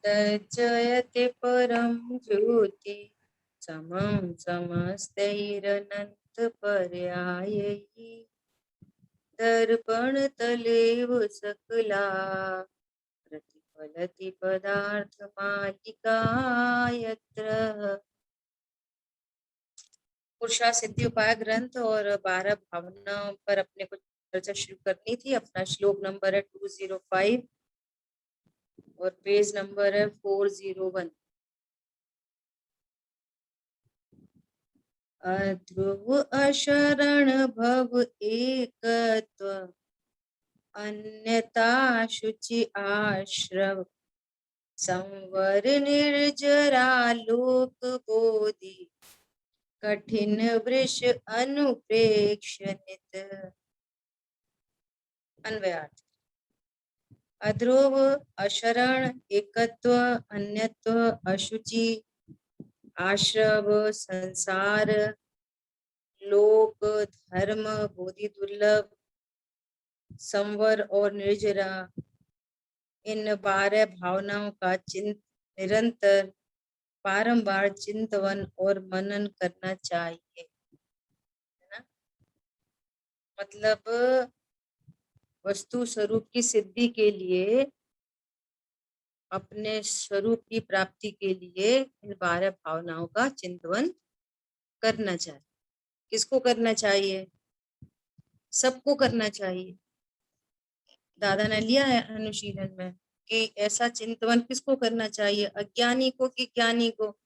तज्जयते परम ज्योति समं समस्तैरनन्तपर्यायैः दर्पणतलेव सकला प्रतिफलति पदार्थमालिका यत्र। पुरुषा सिद्धि उपाय ग्रंथ और 12 भावनाओं पर अपने को चर्चा शुरू करनी थी। अपना श्लोक नंबर है 205 और पेज नंबर है 401। अध्रुव अशरण भव एकत्व अन्यता शुचि आश्रव संवर निर्जरा लोक बोधि कठिन वृष अनुप्रेक्ष नित। अन्वयार्थ। अध्रुव अशरण एकत्व अन्यत्व अशुचि आश्रव संसार लोक धर्म बोधि दुर्लभ संवर और निर्जरा, इन 12 भावनाओं का निरंतर बारंबार चिंतन और मनन करना चाहिए, है ना। मतलब वस्तु स्वरूप की सिद्धि के लिए, अपने स्वरूप की प्राप्ति के लिए इन 12 भावनाओं का चिंतन करना चाहिए। किसको करना चाहिए? सबको करना चाहिए। दादा ने लिया है अनुशीलन में कि ऐसा चिंतन किसको करना चाहिए, अज्ञानी को कि ज्ञानी को?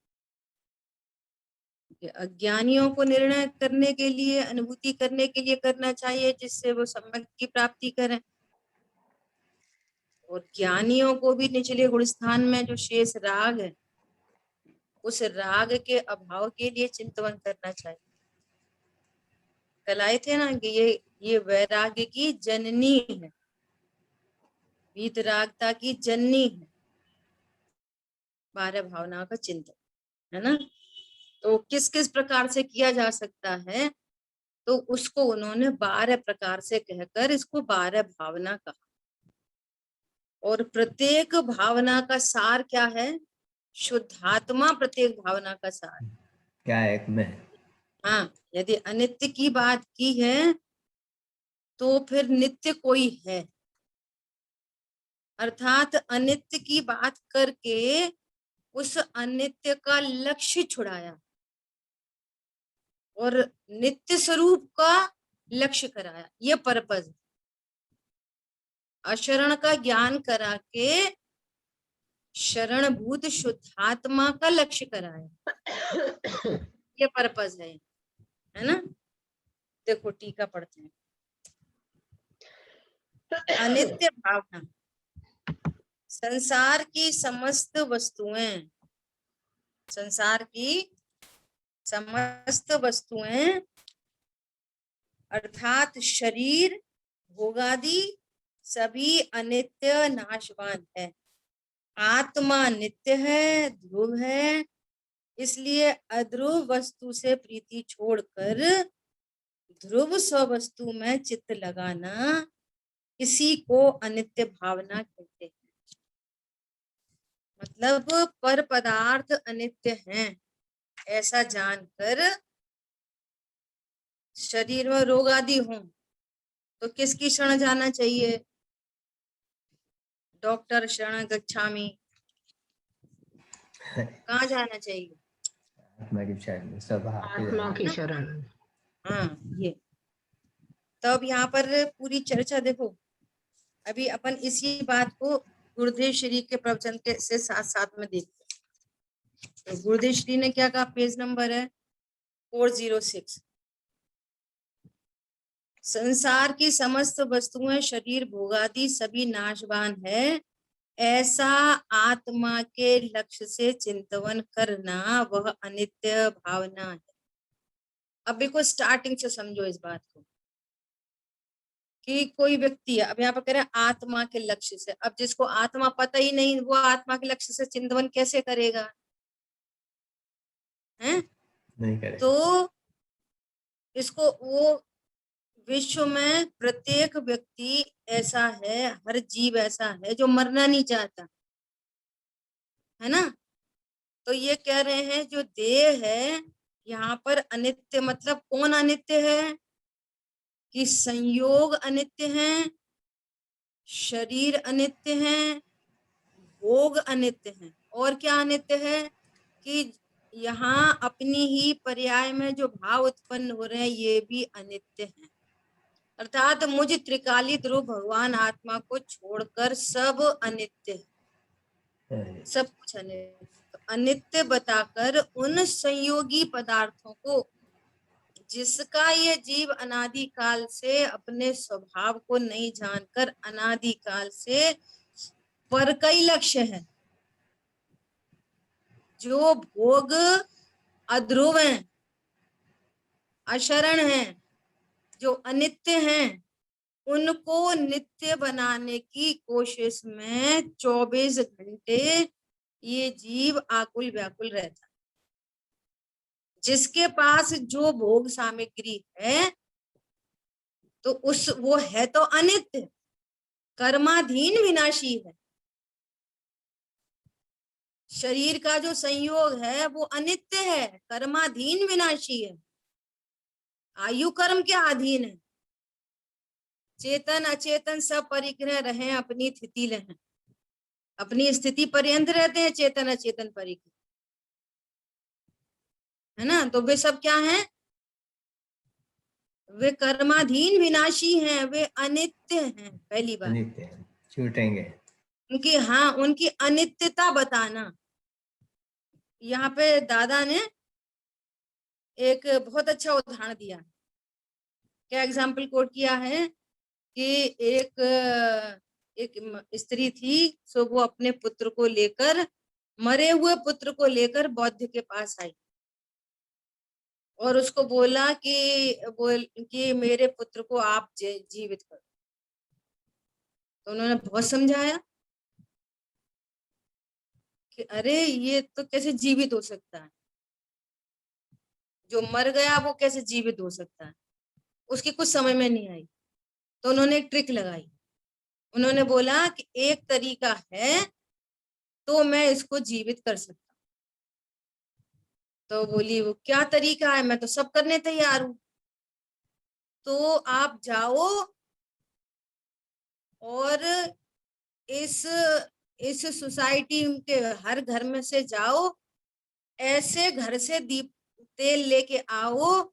अज्ञानियों को निर्णय करने के लिए, अनुभूति करने के लिए करना चाहिए, जिससे वो सम्यक की प्राप्ति करें। और ज्ञानियों को भी निचले गुण स्थान में जो शेष राग है, उस राग के अभाव के लिए चिंतन करना चाहिए। कल आए थे ना कि ये वैराग्य की जननी है, वीतरागता की जननी है 12 भावनाओं का चिंतन, है ना। तो किस किस प्रकार से किया जा सकता है, तो उसको उन्होंने 12 प्रकार से कहकर इसको 12 भावना कहा। और प्रत्येक भावना का सार क्या है? शुद्धात्मा प्रत्येक भावना का सार क्या है एक में। हाँ, यदि अनित्य की बात की है तो फिर नित्य कोई है, अर्थात अनित्य की बात करके उस अनित्य का लक्ष्य छुड़ाया और नित्य स्वरूप का लक्ष्य कराया। ये पर्पज। अशरण का ज्ञान करा के शरणभूत शुद्धात्मा का लक्ष्य कराया, ये पर्पज है ना। देखो टीका पढ़ते हैं। अनित्य भावना संसार की समस्त वस्तुएं, संसार की समस्त वस्तुएं अर्थात शरीर भोगादि सभी अनित्य नाशवान है। आत्मा नित्य है, ध्रुव है, इसलिए अध्रुव वस्तु से प्रीति छोड़कर ध्रुव स्ववस्तु में चित्त लगाना, इसी को अनित्य भावना कहते हैं। मतलब पर पदार्थ अनित्य हैं ऐसा जानकर शरीर में रोग आदि हो तो किसकी शरण जाना चाहिए? डॉक्टर शरण गच्छामि। कहाँ जाना चाहिए? आत्मा की शरण, सब आत्मा की शरण। हाँ, ये तब यहाँ पर पूरी चर्चा देखो। अभी अपन इसी बात को गुरुदेव श्री के प्रवचन के से साथ साथ में देखते हैं। तो गुरुदेव श्री ने क्या कहा? पेज नंबर है 406। संसार की समस्त वस्तुएं शरीर भोगादि सभी नाशवान है, ऐसा आत्मा के लक्ष्य से चिंतन करना वह अनित्य भावना है। अब देखो स्टार्टिंग से समझो इस बात को कि कोई व्यक्ति है, अब यहाँ पर कह रहे हैं आत्मा के लक्ष्य से। अब जिसको आत्मा पता ही नहीं, वो आत्मा के लक्ष्य से चिंतन कैसे करेगा? हैं? नहीं करेगा। तो इसको वो विश्व में प्रत्येक व्यक्ति ऐसा है, हर जीव ऐसा है जो मरना नहीं चाहता। है ना। तो ये कह रहे हैं जो देह है यहाँ पर अनित्य, मतलब कौन अनित्य है कि संयोग अनित्य है, शरीर अनित्य है, भोग अनित्य है, और क्या अनित्य है कि यहाँ अपनी ही पर्याय में जो भाव उत्पन्न हो रहे हैं ये भी अनित्य है। अर्थात मुझ त्रिकाली ध्रुव भगवान आत्मा को छोड़कर सब अनित्य है, सब कुछ अनित्य। तो अनित्य बताकर उन संयोगी पदार्थों को जिसका ये जीव अनादिकाल से अपने स्वभाव को नहीं जानकर अनादिकाल से पर कई लक्ष्य है, जो भोग अध्रुव हैं, अशरण हैं, जो अनित्य हैं, उनको नित्य बनाने की कोशिश में 24 घंटे ये जीव आकुल व्याकुल रहता है। जिसके पास जो भोग सामग्री है तो वो है तो अनित्य, कर्माधीन विनाशी है। शरीर का जो संयोग है वो अनित्य है, कर्माधीन विनाशी है, आयु कर्म के अधीन है। चेतन अचेतन सब परिग्रह रहे, अपनी स्थिति रहें, अपनी स्थिति पर्यंत रहते हैं चेतन अचेतन परिग्रह, है ना। तो वे सब क्या हैं, वे कर्माधीन विनाशी हैं, वे अनित्य हैं। पहली बात अनित्य है, छूटेंगे। उनकी, हाँ, उनकी अनित्यता बताना। यहाँ पे दादा ने एक बहुत अच्छा उदाहरण दिया। क्या एग्जाम्पल कोट किया है कि एक स्त्री थी, सो वो अपने पुत्र को लेकर, मरे हुए पुत्र को लेकर बौद्ध के पास आई और उसको बोला कि मेरे पुत्र को आप जीवित करो। तो उन्होंने बहुत समझाया कि अरे ये तो कैसे जीवित हो सकता है, जो मर गया वो कैसे जीवित हो सकता है। उसकी कुछ समझ में नहीं आई। तो उन्होंने एक ट्रिक लगाई। उन्होंने बोला कि एक तरीका है तो मैं इसको जीवित कर सकता हूँ। तो बोली वो क्या तरीका है, मैं तो सब करने तैयार हूं। तो आप जाओ और इस सोसाइटी के हर घर में से जाओ, ऐसे घर से दीप तेल लेके आओ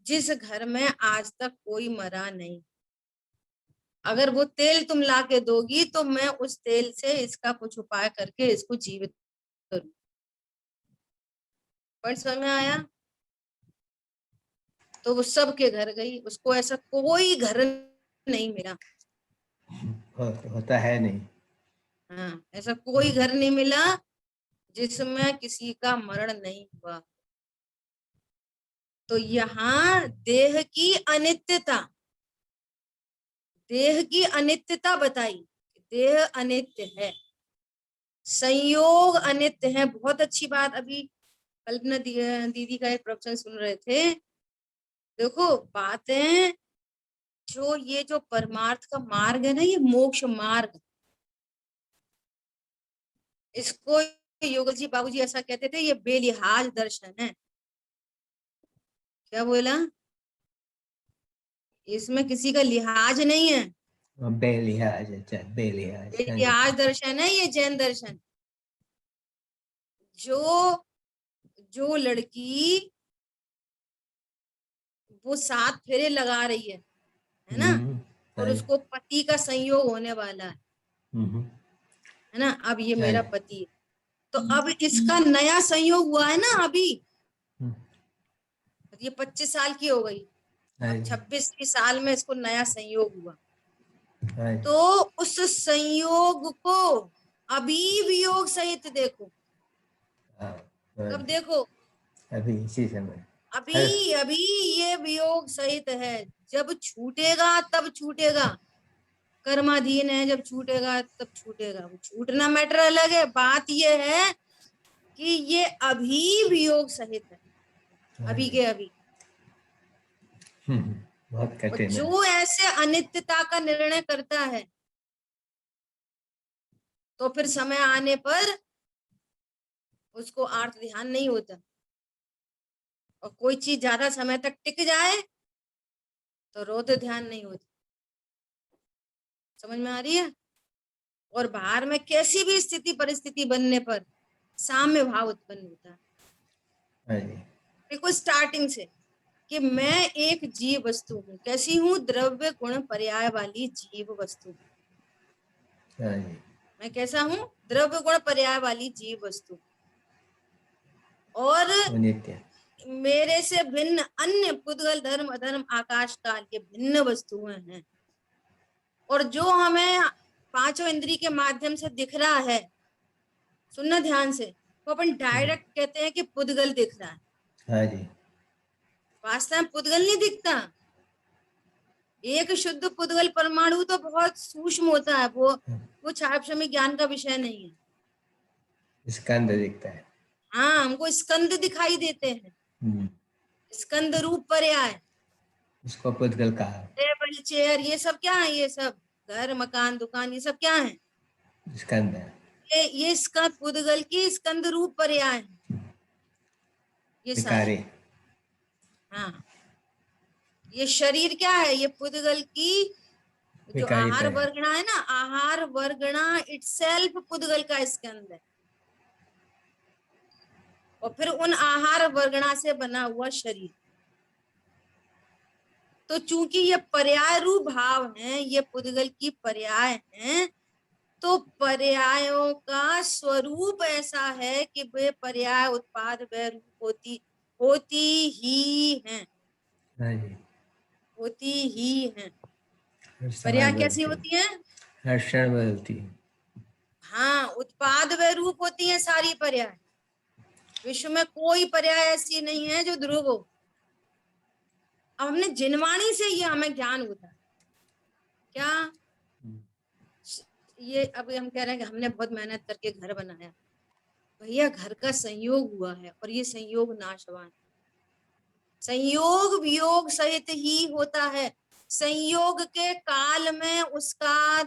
जिस घर में आज तक कोई मरा नहीं। अगर वो तेल तुम ला के दोगी तो मैं उस तेल से इसका कुछ उपाय करके इसको जीवित करूं। पॉइंट समझ में आया। तो वो सबके घर गई, उसको ऐसा कोई घर नहीं मिला। होता है नहीं। हाँ, ऐसा कोई घर नहीं मिला जिसमें किसी का मरण नहीं हुआ। तो यहाँ देह की अनित्यता, देह की अनित्यता बताई। देह अनित्य है, संयोग अनित्य है। बहुत अच्छी बात, अभी कल्पना दीदी का एक प्रवचन सुन रहे थे। देखो बातें, जो ये जो परमार्थ का मार्ग है ना, ये मोक्ष मार्ग, इसको योगी जी बाबूजी ऐसा कहते थे, ये बेलिहाज दर्शन है। क्या बोला, इसमें किसी का लिहाज नहीं है, बेलिहाज, अच्छा बेलिहाज, हाँ जी। बेलिहाज दर्शन है ये जैन दर्शन। जो जो लड़की वो 7 फेरे लगा रही है ना, और हाँ जी। उसको पति का संयोग होने वाला है ना, अब ये हाँ मेरा जी। पति है, तो अब इसका नया संयोग हुआ है ना अभी, ये 25 साल की हो गई, हाँ अब जी। 26 साल में इसको नया संयोग हुआ। हाँ जी। तो उस संयोग को अभी वियोग सहित देखो। हाँ, कब देखो, अभी इसी समय। अभी अभी ये वियोग सहित है। जब छूटेगा तब छूटेगा, कर्माधीन है, जब छूटेगा तब छूटेगा। वो छूटना मैटर अलग है, बात ये है कि ये अभी वियोग सहित है, अभी के अभी। बहुत और कठिन है। जो ऐसे अनित्यता का निर्णय करता है तो फिर समय आने पर उसको आर्त ध्यान नहीं होता, और कोई चीज ज्यादा समय तक टिक जाए तो रौद्र ध्यान नहीं होता। समझ में आ रही है? और बाहर में कैसी भी स्थिति परिस्थिति बनने पर साम्य भाव उत्पन्न होता है। हाँ जी, देखो स्टार्टिंग से कि मैं एक जीव वस्तु हूँ। कैसी हूँ? द्रव्य गुण पर्याय वाली जीव वस्तु। हाँ जी, मैं कैसा हूँ? द्रव्य गुण पर्याय वाली जीव वस्तु। और वो नित्य। मेरे से भिन्न अन्य पुद्गल धर्म अधर्म आकाश काल के भिन्न वस्तुएं हैं। और जो हमें पांचों इंद्रिय के माध्यम से दिख रहा है, सुनना ध्यान से, वो अपन डायरेक्ट कहते हैं कि पुद्गल दिख रहा है। हाँ जी, वास्तव में पुद्गल नहीं दिखता। एक शुद्ध पुद्गल परमाणु तो बहुत सूक्ष्म होता है, वो छायाक्षमी ज्ञान का विषय नहीं है। स्कंद दिखता है। हाँ, हमको स्कंद दिखाई देते हैं। स्कंद रूप पर्याय, उसको पुद्गल कहा। टेबल चेयर, ये सब क्या है? ये सब घर मकान दुकान, ये सब क्या है? स्कंद है। ये इसका पुद्गल की स्कंद रूप पर्याय है ये सारे। विकारी। हाँ, ये शरीर क्या है? ये पुद्गल की जो विकारी आहार पर्याय। वर्गणा है ना, आहार वर्गणा इटसेल्फ पुद्गल का स्कंद है। और फिर उन आहार वर्गणा से बना हुआ शरीर। तो चूंकि ये पर्याय रूप भाव हैं, ये पुद्गल की पर्याय हैं, तो पर्यायों का स्वरूप ऐसा है कि वे पर्याय उत्पाद व रूप होती ही हैं। हाँ जी, होती ही हैं। हर समय पर्याय कैसी बदलती, होती हैं? हर क्षण बदलती। हाँ, उत्पाद व रूप होती हैं सारी पर्याय। विश्व में कोई पर्याय ऐसी नहीं है जो ध्रुव हो। अब हमने जिनवाणी से ये हमें ज्ञान होता है क्या? ये अभी हम कह रहे हैं कि हमने बहुत मेहनत करके घर बनाया। भैया, घर का संयोग हुआ है और ये संयोग नाशवान। संयोग वियोग सहित ही होता है। संयोग के काल में उसका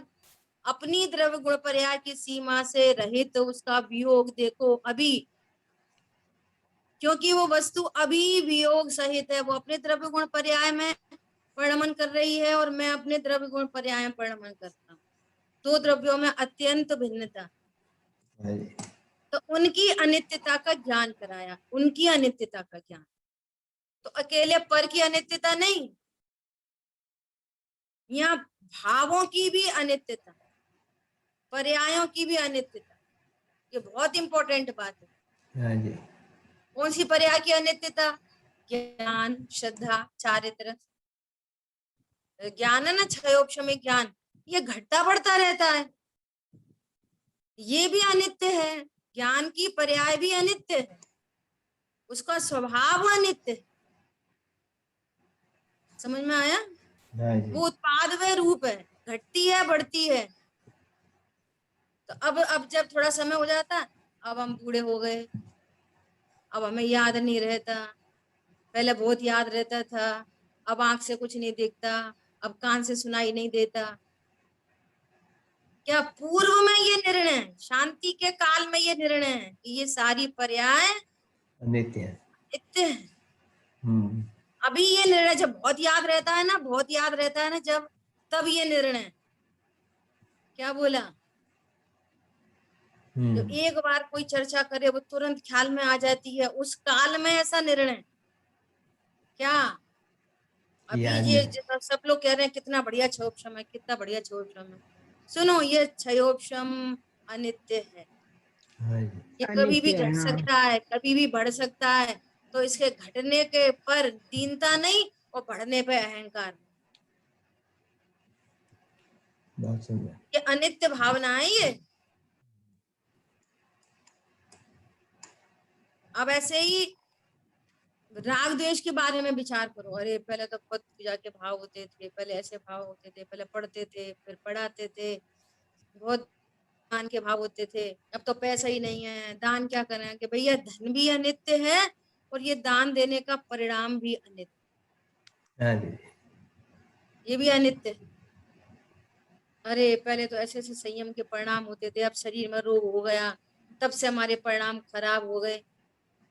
अपनी द्रव्य गुण पर्याय की सीमा से रहित उसका वियोग देखो अभी, क्योंकि वो वस्तु अभी वियोग सहित है। वो अपने द्रव्य गुण पर्याय में परिणमन कर रही है और मैं अपने द्रव्य गुण पर्याय में परिणमन करता हूँ। दो द्रव्यों में अत्यंत भिन्नता। हाँ जी, तो उनकी अनित्यता का ज्ञान कराया, उनकी अनित्यता का ज्ञान। तो अकेले पर की अनित्यता नहीं, यहाँ भावों की भी अनित्यता, पर्यायों की भी अनित्यता। ये बहुत इंपॉर्टेंट बात है। हाँ जी, कौन सी पर्याय की अनित्यता? ज्ञान, श्रद्धा, चारित्र। ज्ञान है ना, क्षयोपशमी ज्ञान, ये घटता बढ़ता रहता है, ये भी अनित्य है। ज्ञान की पर्याय भी अनित्य है, उसका स्वभाव अनित्य है। समझ में आया? हाँ जी, वो उत्पाद व रूप है, घटती है बढ़ती है। तो अब जब थोड़ा समय हो जाता, अब हम बूढ़े हो गए, अब हमें याद नहीं रहता। पहले बहुत याद रहता था, अब आंख से कुछ नहीं दिखता, अब कान से सुनाई नहीं देता। क्या पूर्व में ये निर्णय, शांति के काल में ये निर्णय है कि ये सारी पर्याय नित्य है। नित्य है। अभी ये निर्णय जब बहुत याद रहता है ना, बहुत याद रहता है ना जब, तब ये निर्णय क्या बोला? जो एक बार कोई चर्चा करे वो तुरंत ख्याल में आ जाती है, उस काल में ऐसा निर्णय क्या? अभी ये सब लोग कह रहे हैं कितना बढ़िया क्षयोपशम है, कितना बढ़िया क्षयोपशम है। सुनो, ये क्षयोपशम अनित्य है। हाँ जी, ये कभी भी घट सकता है, कभी भी बढ़ सकता है। तो इसके घटने के पर दीनता नहीं और बढ़ने पे अहंकार। बहुत सुंदर। ये अनित्य भावना है ये। अब ऐसे ही राग द्वेष के बारे में विचार करो। अरे पहले तो बहुत पूजा के भाव होते थे, पहले ऐसे भाव होते थे, पहले पढ़ते थे फिर पढ़ाते थे, बहुत दान के भाव होते थे। अब तो पैसा ही नहीं है, दान क्या करें? कि भैया धन भी अनित्य है और ये दान देने का परिणाम भी अनित्य। हाँ जी, ये भी अनित्य है। अरे पहले तो ऐसे ऐसे संयम के परिणाम होते थे, अब शरीर में रोग हो गया, तब से हमारे परिणाम खराब हो गए।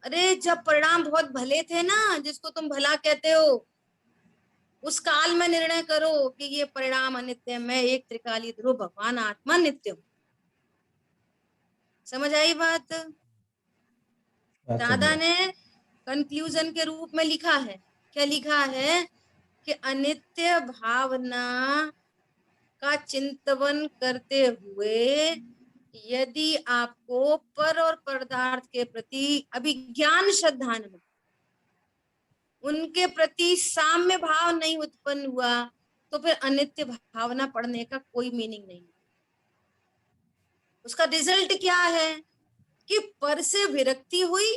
अरे जब परिणाम बहुत भले थे ना, जिसको तुम भला कहते हो, उस काल में निर्णय करो कि ये परिणाम अनित्य है, मैं एक त्रिकाली ध्रुव भगवान आत्मा नित्य हूँ। समझ आई बात? बात दादा समझ। ने कंक्लूजन के रूप में लिखा है, क्या लिखा है कि अनित्य भावना का चिंतन करते हुए यदि आपको पर और पदार्थ के प्रति अभिज्ञान श्रद्धान, उनके प्रति साम्य भाव नहीं उत्पन्न हुआ, तो फिर अनित्य भावना पढ़ने का कोई मीनिंग नहीं। उसका रिजल्ट क्या है कि पर से विरक्ति हुई,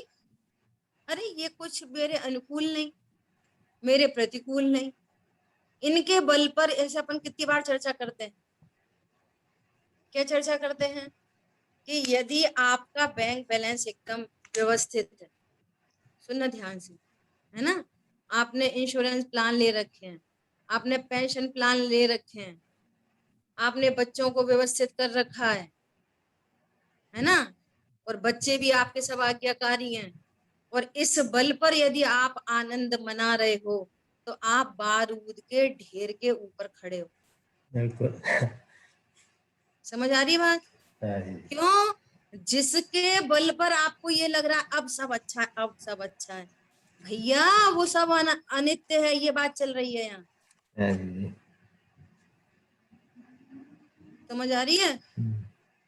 अरे ये कुछ मेरे अनुकूल नहीं, मेरे प्रतिकूल नहीं, इनके बल पर। ऐसे अपन कितनी बार चर्चा करते हैं, क्या चर्चा करते हैं कि यदि आपका बैंक बैलेंस एकदम व्यवस्थित है, सुनना ध्यान से, है ना, आपने इंश्योरेंस प्लान ले रखे हैं, आपने पेंशन प्लान ले रखे हैं, आपने बच्चों को व्यवस्थित कर रखा है ना, और बच्चे भी आपके सब आज्ञाकारी हैं, और इस बल पर यदि आप आनंद मना रहे हो, तो आप बारूद के ढेर के ऊपर खड़े हो। बिल्कुल। समझ आ रही बात? हाँ जी। क्यों? जिसके बल पर आपको ये लग रहा है अब सब अच्छा है, अब सब अच्छा है, भैया वो सब अनित्य है, ये बात चल रही है यहाँ। हाँ जी। समझ आ रही है?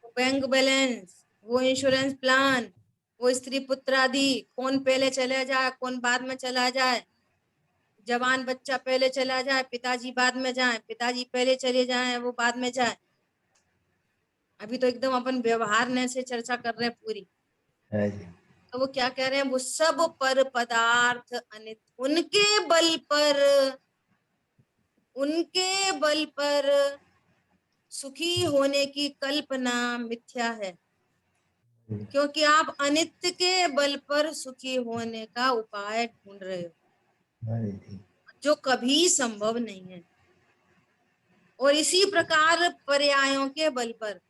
वो बैंक बैलेंस, वो इंश्योरेंस प्लान, वो स्त्री पुत्र आदि, कौन पहले चले जाए कौन बाद में चला जाए, जवान बच्चा पहले चला जाए पिताजी बाद में जाए, पिताजी पहले चले जाए वो बाद में जाए। अभी तो एकदम अपन व्यवहार ने से चर्चा कर रहे हैं पूरी। हाँ जी। तो वो क्या कह रहे हैं, वो सब पर पदार्थ अनित्य, उनके बल पर सुखी होने की कल्पना मिथ्या है, क्योंकि आप अनित्य के बल पर सुखी होने का उपाय ढूंढ रहे हो, हाँ जी। जो कभी संभव नहीं है। और इसी प्रकार पर्यायों के बल पर,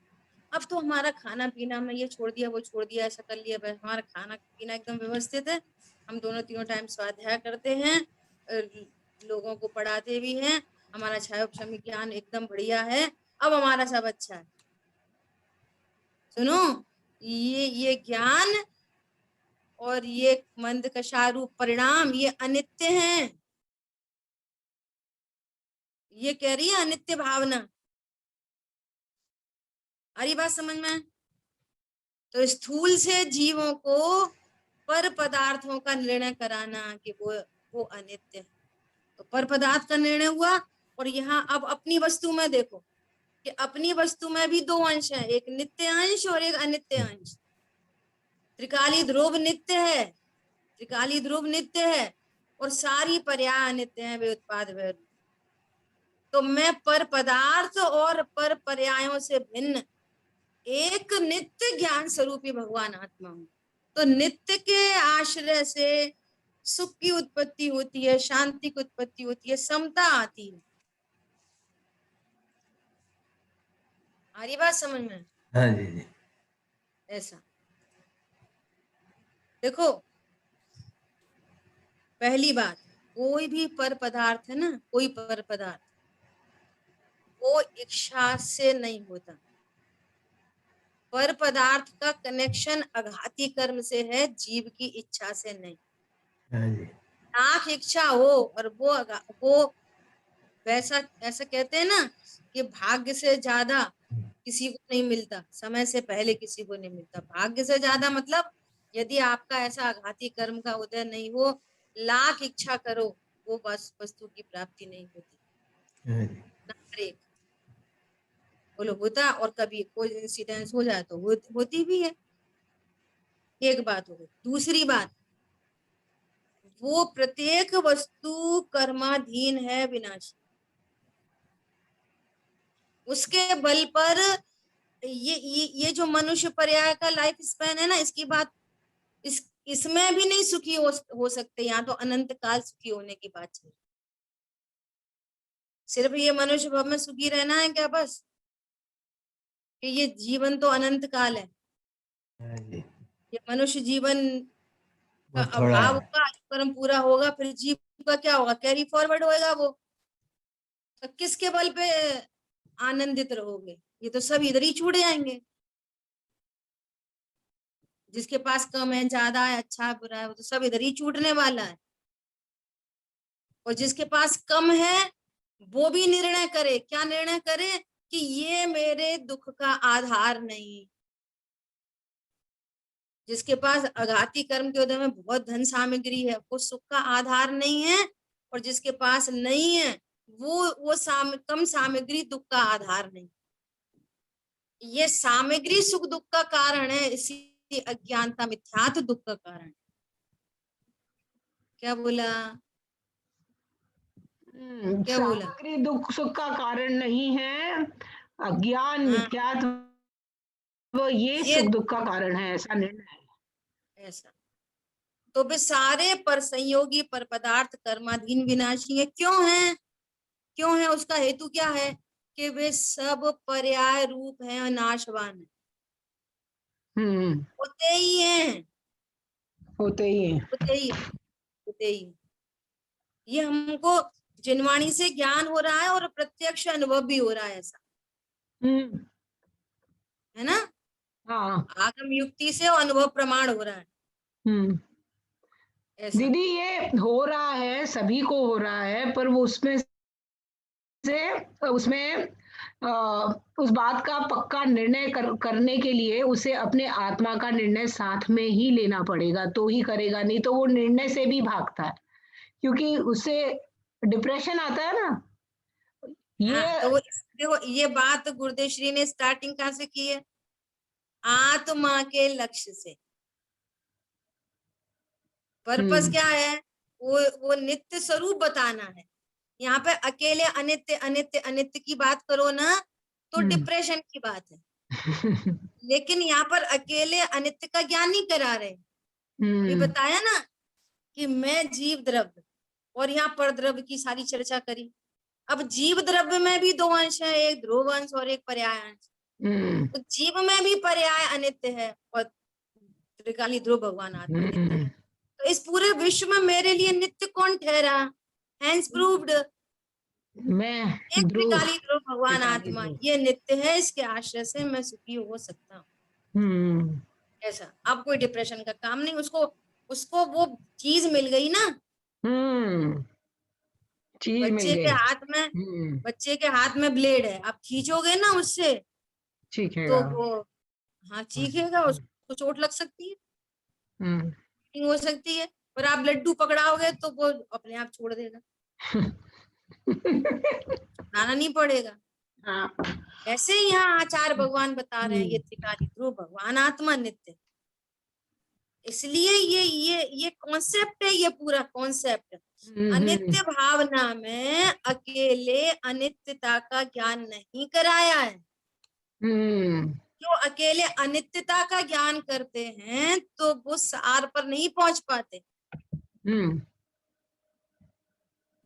अब तो हमारा खाना पीना में ये छोड़ दिया वो छोड़ दिया ऐसा कर लिया, बस हमारा खाना पीना एकदम व्यवस्थित है, हम दोनों तीनों टाइम स्वाध्याय करते हैं, लोगों को पढ़ाते भी हैं, हमारा क्षय ज्ञान एकदम बढ़िया है, अब हमारा सब अच्छा है। सुनो, ये ज्ञान और ये मंद कशारूप परिणाम ये अनित्य हैं। ये कह रही है अनित्य भावना। अरे बात समझ में? तो स्थूल से जीवों को पर पदार्थों का निर्णय कराना कि वो अनित्य है, तो पर पदार्थ का निर्णय हुआ। और यहाँ अब अपनी वस्तु में देखो कि अपनी वस्तु में भी दो अंश है, एक नित्य अंश और एक अनित्य अंश। त्रिकाली ध्रुव नित्य है, त्रिकाली ध्रुव नित्य है, और सारी पर्याय अनित्य है, वे उत्पाद वे। तो मैं पर पदार्थ और पर पर्यायों से भिन्न एक नित्य ज्ञान स्वरूपी भगवान आत्मा हूं। तो नित्य के आश्रय से सुख की उत्पत्ति होती है, शांति की उत्पत्ति होती है, समता आती है। आ रही बात समझ में? हाँ जी। ऐसा देखो, पहली बात, कोई भी पर पदार्थ है ना, कोई पर पदार्थ वो इच्छा से नहीं होता। पर पदार्थ का कनेक्शन आघाती कर्म से है, जीव की इच्छा से नहीं। हाँ जी। लाख इच्छा हो और वो वैसा, ऐसा कहते हैं ना कि भाग्य से ज्यादा किसी को नहीं मिलता, समय से पहले किसी को नहीं मिलता। भाग्य से ज्यादा मतलब यदि आपका ऐसा आघाती कर्म का उदय नहीं हो, लाख इच्छा करो, वो बस वस्तु की प्राप्ति नहीं होती। हाँ जी। नंबर एक, बोलो होता, और कभी कोई इंसिडेंस हो जाए तो होती भी है। एक बात हो गई। दूसरी बात, वो प्रत्येक वस्तु कर्माधीन है, विनाशी। उसके बल पर ये जो मनुष्य पर्याय का लाइफ स्पैन है ना, इसकी बात, इसमें भी नहीं सुखी हो सकते। यहाँ तो अनंत काल सुखी होने की बात है। सिर्फ ये मनुष्य भव में सुखी रहना है क्या बस? कि ये जीवन तो अनंत काल है। हाँ जी। ये मनुष्य जीवन का बहुत थोड़ा अभाव है। होगा, कर्म पूरा होगा, फिर जीव का क्या होगा, कैरी फॉरवर्ड होएगा वो। तो किसके बल पे आनंदित रहोगे? ये तो सब इधर ही छूट जाएंगे। जिसके पास कम है, ज्यादा है, अच्छा है, बुरा है, वो तो सब इधर ही छूटने वाला है। और जिसके पास कम है वो भी निर्णय करे, क्या निर्णय करे, कि ये मेरे दुख का आधार नहीं। जिसके पास अघाती कर्म के उदय में बहुत धन सामग्री है, वो सुख का आधार नहीं है। और जिसके पास नहीं है वो कम सामग्री दुख का आधार नहीं। ये सामग्री सुख दुख का कारण है, इसी अज्ञानता मिथ्यात्व दुख का कारण है। क्या बोला? क्या बोला? सामग्री दुख सुख का कारण नहीं है, अज्ञान हाँ, मिथ्यात्व ये ये सुख दुख का कारण है, ऐसा निर्णय है। ऐसा। तो वे सारे पर संयोगी पर पदार्थ कर्माधीन विनाशी है। क्यों है? क्यों है? उसका हेतु क्या है? कि वे सब पर्याय रूप हैं और नाशवान है। होते ही हैं, होते ही है। होते ही, होते ही। ये हमको जिनवाणी से ज्ञान हो रहा है और प्रत्यक्ष अनुभव भी हो रहा है, ऐसा है ना। हाँ। आगम युक्ति से अनुभव प्रमाण हो रहा है, ऐसा। दीदी ये हो रहा है, सभी को हो रहा है, पर वो उसमें से उसमें उस बात का पक्का निर्णय करने के लिए उसे अपने आत्मा का निर्णय साथ में ही लेना पड़ेगा, तो ही करेगा, नहीं तो वो निर्णय से भी भागता है, क्योंकि उससे डिप्रेशन आता है ना। हाँ, ये तो देखो ये बात गुरुदेव श्री ने स्टार्टिंग कहाँ से की है? आत्मा के लक्ष्य से। पर्पस क्या है? वो नित्य स्वरूप बताना है। यहाँ पे अकेले अनित्य अनित्य अनित्य की बात करो ना तो डिप्रेशन की बात है। लेकिन यहाँ पर अकेले अनित्य का ज्ञान नहीं करा रहे। भी बताया ना कि मैं जीव द्रव्य, और यहाँ पर द्रव्य की सारी चर्चा करी। अब जीव द्रव्य में भी दो अंश है, एक ध्रुव अंश और एक पर्याय अंश। तो जीव में भी पर्याय अनित्य है और त्रिकाली ध्रुव भगवान आत्मा नित्य है। तो इस पूरे विश्व में मेरे लिए नित्य कौन ठहरा? हैंस प्रूव्ड, मैं एक ध्रुव, त्रिकाली ध्रुव भगवान त्रिकाली आत्मा ध्रुव। ये नित्य है, इसके आश्रय से मैं सुखी हो सकता हूँ। ऐसा। अब कोई डिप्रेशन का काम नहीं, उसको वो चीज मिल गई ना। चीज मिल बच्चे के गई। हाथ में, बच्चे के हाथ में ब्लेड है, आप खींचोगे ना उससे तो चीखेगा। वो, हाँ चीखेगा, उसको चोट लग सकती है, हो सकती है। पर आप लड्डू पकड़ाओगे तो वो अपने आप छोड़ देगा, छुड़ाना नहीं पड़ेगा। हाँ। ऐसे ही यहाँ आचार्य भगवान बता रहे हैं, ये त्रिकाली ध्रुव भगवान आत्मा नित्य। इसलिए ये कॉन्सेप्ट है, ये पूरा कॉन्सेप्ट अनित्य भावना में अकेले अनित्यता का ज्ञान नहीं कराया है। जो अकेले अनित्यता का ज्ञान करते हैं तो वो सार पर नहीं पहुंच पाते।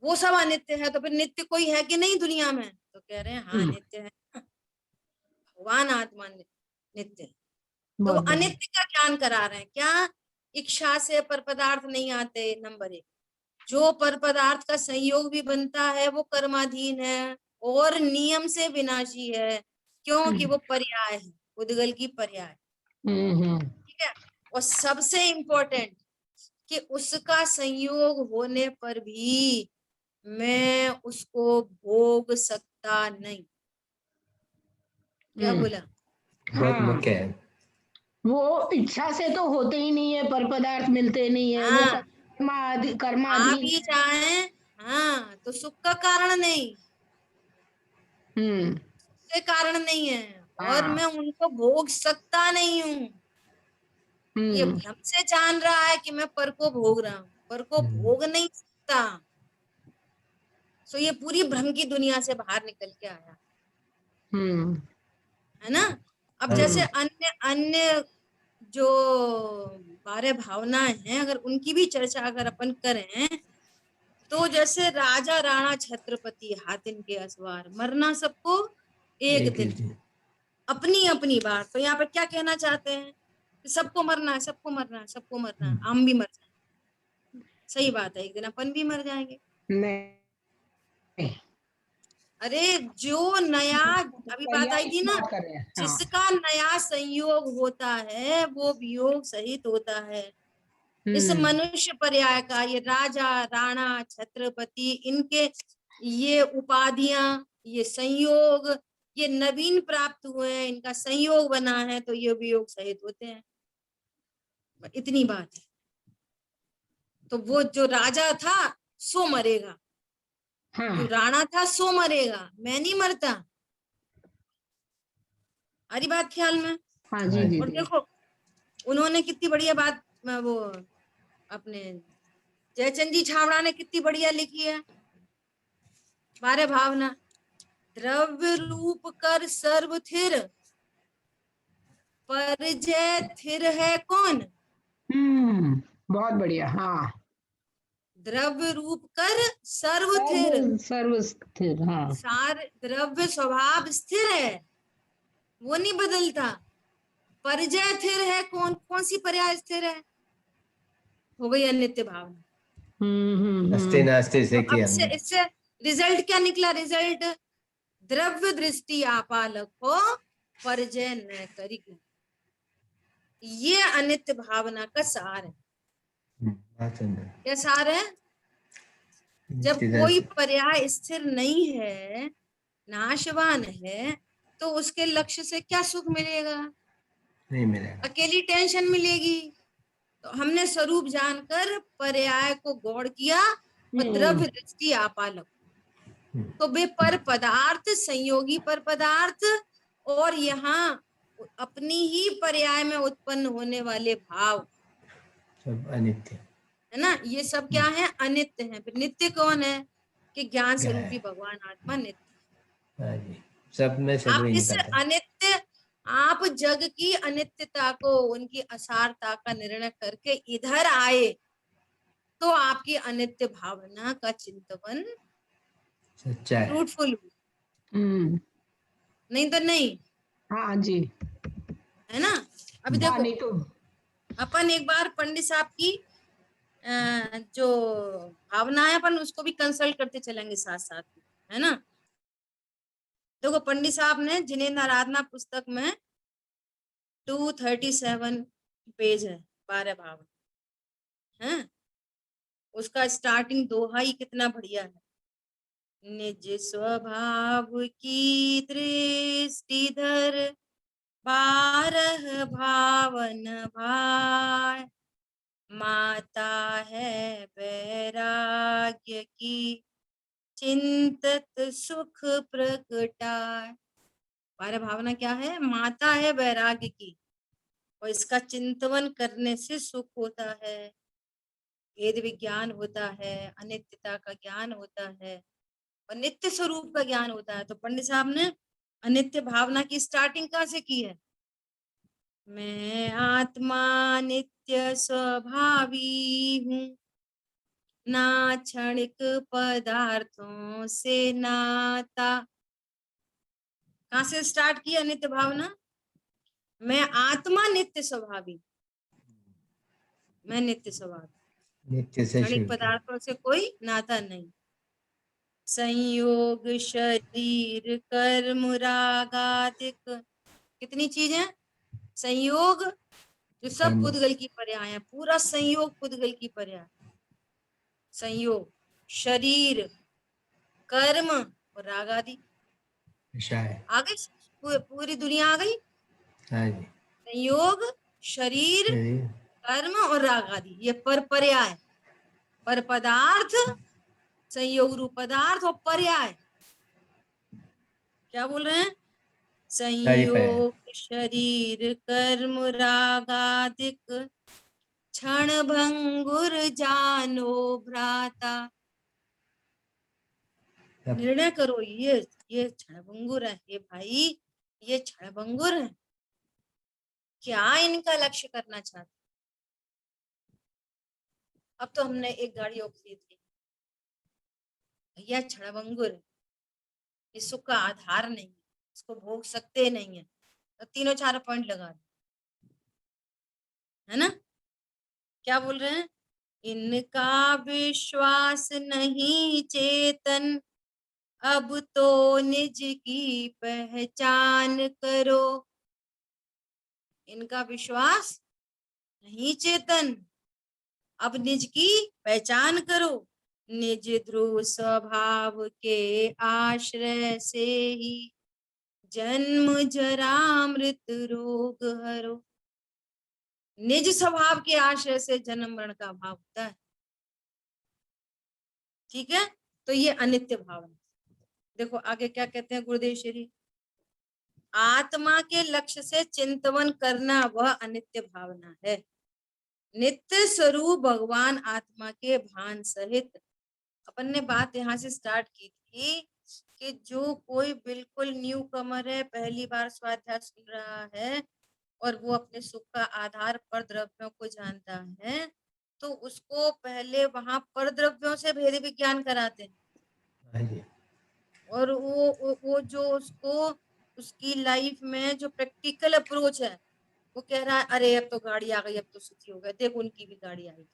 वो सब अनित्य है, तो फिर नित्य कोई है कि नहीं दुनिया में? तो कह रहे हैं हाँ नित्य है, भगवान आत्मा नित्य है। तो वो अनित्य का ज्ञान करा रहे हैं। क्या? इच्छा से पर पदार्थ नहीं आते, नंबर 1। जो पर पदार्थ का संयोग भी बनता है वो कर्माधीन है और नियम से विनाशी है, क्योंकि वो पर्याय है, उद्गल की पर्याय। ठीक है। और सबसे इंपॉर्टेंट कि उसका संयोग होने पर भी मैं उसको भोग सकता नहीं। क्या बोला? बहुत मुख्य है। वो इच्छा से तो होते ही नहीं है, पर पदार्थ मिलते नहीं है, वो हाँ, आ कर्माधीन भी है। जाए हाँ तो सुख का कारण नहीं, के कारण नहीं है, और मैं उनको भोग सकता नहीं हूँ। ये भ्रम से जान रहा है कि मैं पर को भोग रहा हूँ, पर को भोग नहीं सकता। सो ये पूरी भ्रम की दुनिया से बाहर निकल के आया, है ना। अब जैसे अन्य अन्य जो 12 भावनाएं हैं, अगर उनकी भी चर्चा अगर अपन करें तो जैसे राजा राणा छत्रपति हातिन के असवार, मरना सबको एक दिन, अपनी अपनी बात। तो यहाँ पर क्या कहना चाहते हैं सबको मरना है, सबको मरना है, सबको मरना है, हम भी मर जाएंगे। सही बात है, एक दिन अपन भी मर जाएंगे। नहीं, अरे जो नया, अभी बात आई पर्याय थी की ना, बात कर रहे हैं। हाँ। जिसका नया संयोग होता है वो वियोग सहित होता है। इस हम्म। मनुष्य पर्याय का, ये राजा राणा छत्रपति, इनके ये उपाधियां, ये संयोग, ये नवीन प्राप्त हुए हैं, इनका संयोग बना है, तो ये वियोग सहित होते हैं। इतनी बात है। तो वो जो राजा था सो मरेगा, जो हाँ। राणा था सो मरेगा, मैं नहीं मरता। हरी बात ख्याल में। हाँ जी हाँ जी और जी। देखो उन्होंने कितनी बढ़िया बात, वो अपने जयचंद जी छावड़ा ने कितनी बढ़िया लिखी है, बारे भावना। द्रव्य रूप कर सर्व थिर, परिजय थिर है कौन। बहुत बढ़िया। हाँ। द्रव्य रूप कर सर्व थिर, सर्व स्थिर। हाँ। सार द्रव्य स्वभाव स्थिर है, वो नहीं बदलता। परिजय थिर है कौन, कौन सी पर्याय स्थिर है, हो गई अनित्य भावना। अस्ति नास्ति तो से अब किया से हमने। इससे रिजल्ट क्या निकला, रिजल्ट द्रव्य दृष्टि आपालक हो, परिजय न करी। ये अनित्य भावना का सार है। बहुत सुंदर। क्या सार है। जब कोई पर्याय स्थिर नहीं है, नाशवान है, तो उसके लक्ष्य से क्या सुख मिलेगा, नहीं मिलेगा। अकेली टेंशन मिलेगी। तो हमने स्वरूप जानकर पर्याय को गौड़ किया और द्रव्य दृष्टि आपालक, तो वे पर पदार्थ, संयोगी पर पदार्थ, और यहाँ अपनी ही पर्याय में उत्पन्न होने वाले भाव, सब अनित्य है ना, ये सब क्या है, अनित्य है। फिर नित्य कौन है, कि ज्ञान क्या है। स्वरूपी भगवान आत्मा नित्य। हाँ जी, सब में से आप कोई इस निकलता है। अनित्य, आप जग की अनित्यता को, उनकी असारता का निर्णय करके इधर आए, तो आपकी अनित्य भावना का चिंतन सच्चा है। फ्रूटफुल, नहीं तो नहीं, हाँ जी। है ना। अभी हाँ, देखो नहीं तो। अपन एक बार पंडित साहब की जो भावना है अपन उसको भी कंसल्ट करते चलेंगे साथ साथ में, है ना। देखो पंडित साहब ने जिनेंद्र आराधना पुस्तक में 237 पेज है, 12 भाव है, उसका स्टार्टिंग दोहा ही कितना बढ़िया है। निज स्वभाव की दृष्टि धर, 12 भावन भाय, माता है वैराग्य की, चिंतत सुख प्रगटाय। 12 भावना क्या है, माता है वैराग्य की, और इसका चिंतन करने से सुख होता है, वेद विज्ञान होता है, अनित्यता का ज्ञान होता है, और नित्य स्वरूप का ज्ञान होता है। तो पंडित साहब ने अनित्य भावना की स्टार्टिंग कहाँ से की है, मैं आत्मा नित्य स्वभावी हूँ, ना क्षणिक पदार्थों से नाता। कहाँ से स्टार्ट किया नित्य भावना, मैं आत्मा नित्य स्वभावी, मैं नित्य स्वभावी, नित्य से क्षणिक शुद्ध। पदार्थों से कोई नाता नहीं। संयोग शरीर कर्म रागादिक, कितनी चीजें, संयोग जो सब कर्म पुद्गल की पर्याय है, पूरा संयोग पुद्गल की पर्याय। संयोग शरीर कर्म और राग आदि, विषय है। आ गई पूरी दुनिया आ गई। हाँ जी। संयोग शरीर शरीर। कर्म और राग आदि, ये पर पर्याय, पर पदार्थ, संयोग रूप पदार्थ और पर्याय। क्या बोल रहे हैं, सारी पर है। संयोग शरीर कर्म रागादिक, क्षण भंगुर जानो भ्राता। सब निर्णय करो, ये क्षणभंगुर है, ये भाई ये क्षणभंगुर है, क्या इनका लक्ष्य करना चाहते। अब तो हमने एक गाड़ी और खरीद ली, भैया क्षणभंगुर है, ये सुख का आधार नहीं है, इसको भोग सकते नहीं है, तो तीनों चार पॉइंट लगा दो। है ना? क्या बोल रहे हैं? इनका विश्वास नहीं चेतन, अब तो निज की पहचान करो। इनका विश्वास नहीं चेतन, अब निज की पहचान करो। निज ध्रुव स्वभाव के आश्रय से ही जन्म जरा मृत रोग हरो। निज स्वभाव के आश्रय से जन्म मरण का भाव होता है। ठीक है, तो ये अनित्य भावना। देखो आगे क्या कहते हैं गुरुदेव श्री, आत्मा के लक्ष्य से चिंतन करना वह अनित्य भावना है। नित्य स्वरूप भगवान आत्मा के भान सहित। अपन ने बात यहाँ से स्टार्ट की थी कि जो कोई बिल्कुल न्यू कमर है, पहली बार स्वाध्याय सुन रहा है और वो अपने सुख का आधार पर द्रव्यों को जानता है, तो उसको पहले वहां पर द्रव्यों से भेद विज्ञान कराते हैं। और वो जो उसको उसकी लाइफ में जो प्रैक्टिकल अप्रोच है, वो कह रहा है अरे अब तो गाड़ी आ गई, अब तो सुखी हो गया, देखो उनकी भी गाड़ी आई,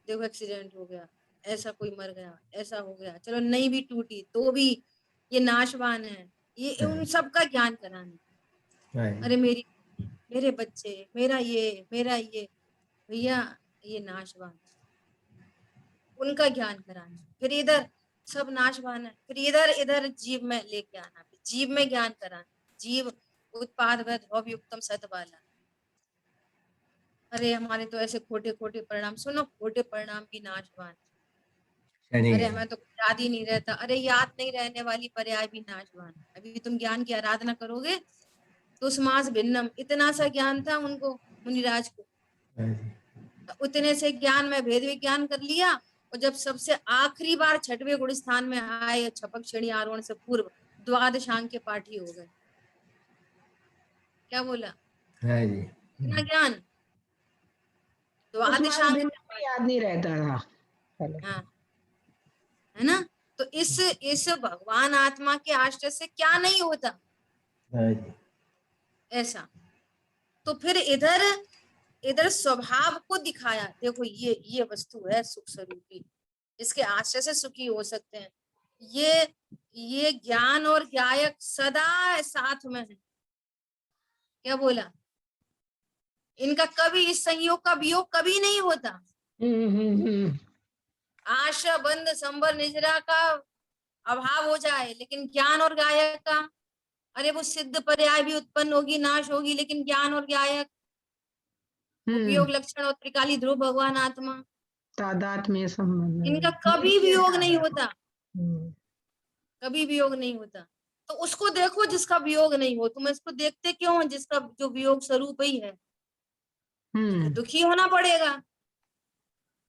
देखो एक्सीडेंट हो गया, ऐसा कोई मर गया, ऐसा हो गया, चलो नहीं भी टूटी तो भी ये नाशवान है। ये उन सब का ज्ञान कराना। अरे मेरे बच्चे, मेरा ये भैया ये नाशवान, उनका ज्ञान कराना। फिर इधर सब नाशवान है, फिर इधर इधर जीव में लेके आना, जीव में ज्ञान कराना। जीव उत्पाद युक्तम सत वाला। अरे हमारे तो ऐसे खोटे खोटे परिणाम, सुनो खोटे परिणाम भी नाशवान। अरे हमें तो याद ही नहीं रहता, अरे याद नहीं रहने वाली पर्याय भी नाशवान। अभी तुम ज्ञान की आराधना करोगे तो समास भिन्नम, इतना सा ज्ञान था उनको मुनिराज को, उतने से ज्ञान में भेद विज्ञान कर लिया। और जब सबसे आखिरी बार छठवें गुण स्थान में आए, छपक श्रेणी आरोहण से पूर्व द्वादशांग के पाठी हो गए। क्या बोला? इतना ज्ञान द्वादशांग याद नहीं रहता था। हाँ, है ना? तो इस भगवान आत्मा के आश्रय से क्या नहीं होता ऐसा। तो फिर इधर स्वभाव को दिखाया, देखो ये वस्तु है सुख स्वरूपी, इसके आश्रय से सुखी हो सकते हैं। ये ज्ञान और ज्ञायक सदा साथ में है। क्या बोला? इनका कभी इस संयोग का वियोग कभी नहीं होता। आशा बंध संबर निजरा का अभाव हो जाए, लेकिन ज्ञान और गायक का, अरे वो सिद्ध पर्याय भी उत्पन्न होगी, नाश होगी, लेकिन ज्ञान और गायक उपयोग लक्षण और त्रिकाली ध्रुव भगवान आत्मा, तादात्म्य संबंध, इनका कभी वियोग नहीं होता, कभी वियोग नहीं होता। तो उसको देखो जिसका वियोग नहीं हो। तुम इसको देखते क्यों? जिसका जो वियोग स्वरूप ही है, तो दुखी होना पड़ेगा।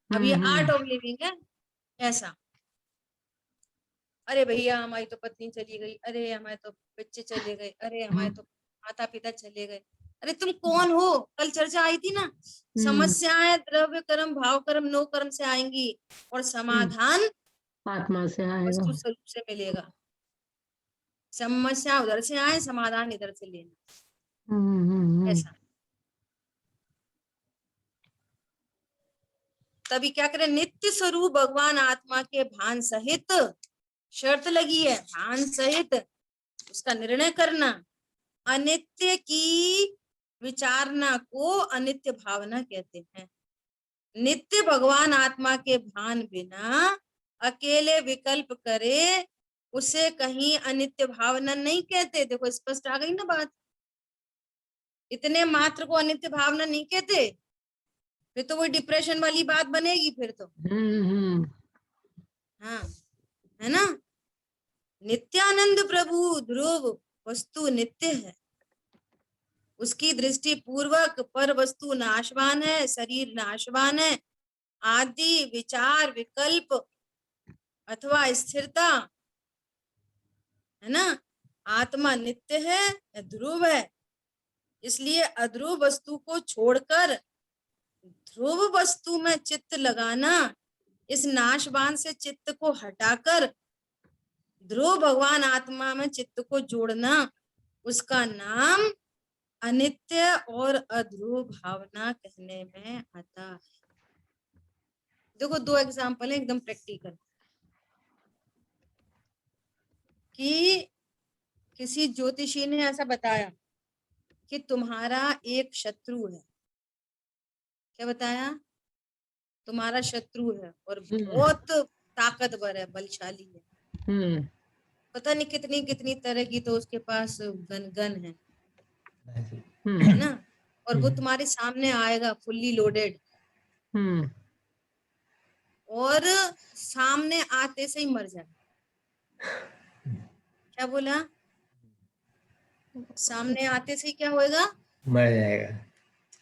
अब ये आर्ट ऑफ लिविंग है ऐसा। अरे भैया हमारी तो पत्नी चली गई, अरे हमारे तो बच्चे चले गए, अरे हमारे तो माता पिता चले गए। अरे तुम कौन हो? कल चर्चा आई थी ना, समस्याएं द्रव्य कर्म भाव कर्म नो कर्म से आएंगी और समाधान आत्मा से आएगा, वस्तु स्वरूप से मिलेगा। समस्या उधर से आए, समाधान इधर से लेना, ऐसा। तभी क्या करें, नित्य स्वरूप भगवान आत्मा के भान सहित, शर्त लगी है भान सहित उसका निर्णय करना। अनित्य की विचारना को अनित्य भावना कहते हैं। नित्य भगवान आत्मा के भान बिना अकेले विकल्प करे उसे कहीं अनित्य भावना नहीं कहते। देखो स्पष्ट आ गई ना बात, इतने मात्र को अनित्य भावना नहीं कहते, फिर तो वो डिप्रेशन वाली बात बनेगी फिर तो। हाँ, है ना? नित्यानंद प्रभु ध्रुव वस्तु नित्य है, उसकी दृष्टि पूर्वक पर वस्तु नाशवान है, शरीर नाशवान है, आदि विचार विकल्प अथवा स्थिरता, है ना? आत्मा नित्य है, ध्रुव है। इसलिए अध्रुव वस्तु को छोड़कर ध्रुव वस्तु में चित्त लगाना, इस नाशवान से चित्त को हटाकर ध्रुव भगवान आत्मा में चित्त को जोड़ना, उसका नाम अनित्य और अध्रुव भावना कहने में आता है। देखो 2 एग्जाम्पल है एकदम प्रैक्टिकल, कि किसी ज्योतिषी ने ऐसा बताया कि तुम्हारा एक शत्रु है। क्या बताया? तुम्हारा शत्रु है और बहुत ताकतवर है, बलशाली है, पता नहीं कितनी कितनी तरह की तो उसके पास गन है ना, और वो तुम्हारे सामने आएगा फुल्ली लोडेड, और सामने आते से ही मर जाए। क्या बोला? सामने आते से ही क्या होएगा? मर जाएगा,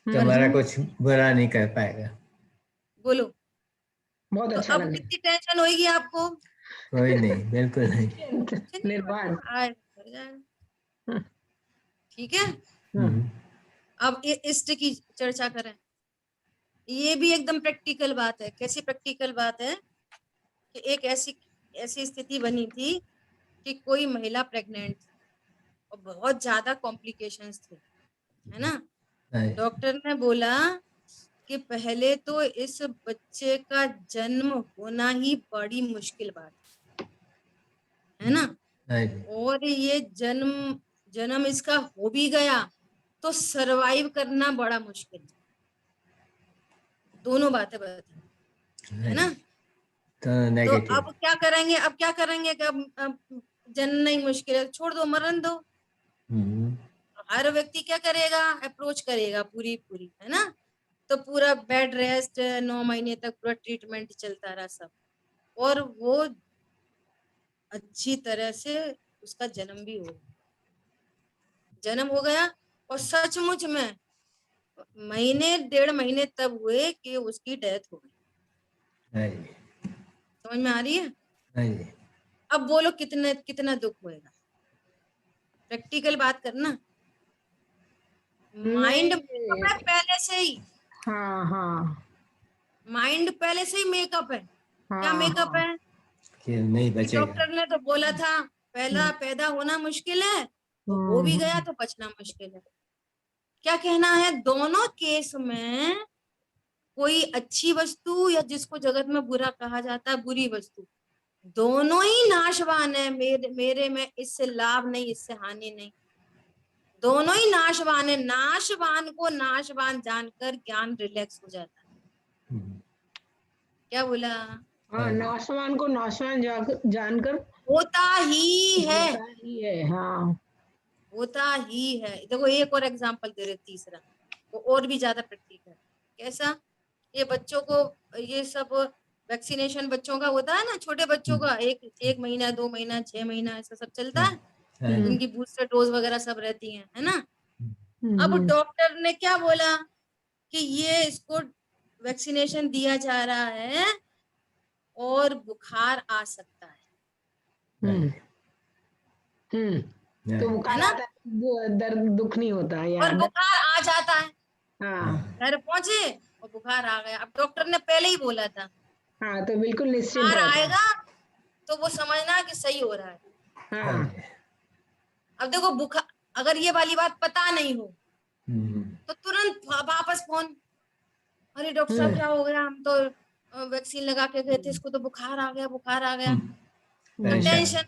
तुम्हारा कुछ बुरा नहीं कर पाएगा। बोलो। बहुत तो अच्छा अब लगा। कितनी टेंशन होगी आपको? कोई नहीं, बिल्कुल नहीं। निर्वाण। मर जाएगा। ठीक है, अब इष्ट की चर्चा करें। ये भी एकदम प्रैक्टिकल बात है। कैसी प्रैक्टिकल बात है? कि एक ऐसी ऐसी स्थिति बनी थी कि कोई महिला प्रेग्नेंट थी और बहुत ज्यादा कॉम्प्लिकेशंस थे, है ना। डॉक्टर ने बोला कि पहले तो इस बच्चे का जन्म होना ही बड़ी मुश्किल बात है ना, और ये जन्म इसका हो भी गया तो सरवाइव करना बड़ा मुश्किल है। दोनों बातें बताई, है ना। तो अब क्या करेंगे? अब क्या करेंगे कि अब जन्म नहीं मुश्किल है, छोड़ दो, मरण दो। हर व्यक्ति क्या करेगा? अप्रोच करेगा पूरी पूरी, है ना। तो पूरा बेड रेस्ट 9 महीने तक पूरा ट्रीटमेंट चलता रहा सब, और वो अच्छी तरह से उसका जन्म भी हो गया। जन्म हो गया और सचमुच में महीने 1.5 महीने तब हुए कि उसकी डेथ हो गई। समझ में आ रही है? अब बोलो कितना कितना दुख होएगा। प्रैक्टिकल बात करना। माइंड मेकअप है पहले से ही। हाँ, माइंड पहले से ही मेकअप है। क्या मेकअप है? कि नहीं कि बचेगा। डॉक्टर ने तो बोला था पहला पैदा होना मुश्किल है, तो हो भी गया तो बचना मुश्किल है। क्या कहना है? दोनों केस में कोई अच्छी वस्तु या जिसको जगत में बुरा कहा जाता है, बुरी वस्तु, दोनों ही नाशवान है। मेरे में इससे लाभ नहीं, इससे हानि नहीं, दोनों ही नाशवान है। नाशवान को नाशवान जानकर ज्ञान रिलैक्स हो जाता है। क्या बोला? नाशवान को नाशवान जानकर होता ही है, होता ही है। हाँ, होता ही है। देखो एक और एग्जांपल दे रहे, तीसरा वो और भी ज्यादा प्रैक्टिकल। कैसा? ये बच्चों को ये सब वैक्सीनेशन बच्चों का होता है ना, छोटे बच्चों का 1 महीना 2 महीना 6 महीना ऐसा सब चलता है, इनकी बूस्टर डोज वगैरह सब रहती है ना। अब डॉक्टर ने क्या बोला कि ये इसको वैक्सीनेशन दिया जा रहा है और बुखार आ सकता है। तो बुखार आता है, दर्द दुख नहीं होता है और बुखार आ जाता है। हाँ, घर पहुंचे और बुखार आ गया। अब डॉक्टर ने पहले ही बोला था हाँ, तो बिल्कुल निश्चिंत बुखार रहता है। आएगा तो वो समझना कि सही हो रहा है। हाँ, अब देखो बुखार, अगर ये वाली बात पता नहीं हो तो तुरंत वापस फोन, अरे डॉक्टर साहब क्या हो गया, हम तो वैक्सीन लगा के गए थे, इसको तो बुखार आ गया, बुखार आ गया, तो टेंशन।